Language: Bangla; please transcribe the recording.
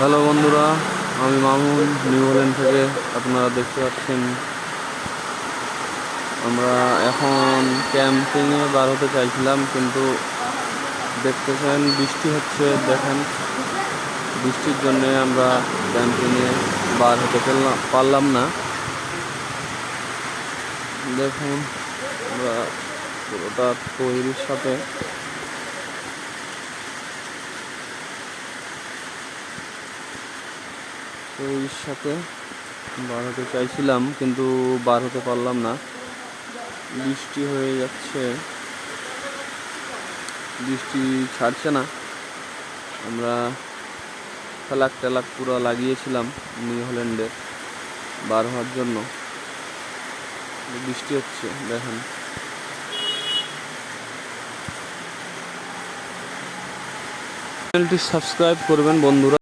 হ্যালো বন্ধুরা, আমি মামুন নিউ হল্যান্ড থেকে। আপনারা দেখতে পাচ্ছেন আমরা এখন ক্যাম্পিংয়ে বার হতে চাইছিলাম, কিন্তু দেখতেছেন বৃষ্টি হচ্ছে। দেখেন, বৃষ্টির জন্যে আমরা ক্যাম্পিংয়ে বার হতে পারলাম না। দেখুন, আমরা পুরোটা তৈরির সাথে বার হতে চাইছিলাম, কিন্তু বার হতে পারলাম না। বৃষ্টি হয়ে যাচ্ছে, বৃষ্টি ছাড়ছে না। আমরা ফ্ল্যাগ ট্যালাক পুরো লাগিয়েছিলাম নিউ হল্যান্ডে বার হওয়ার জন্য। বৃষ্টি হচ্ছে, দেখেন। চ্যানেলটি সাবস্ক্রাইব করবেন বন্ধুরা।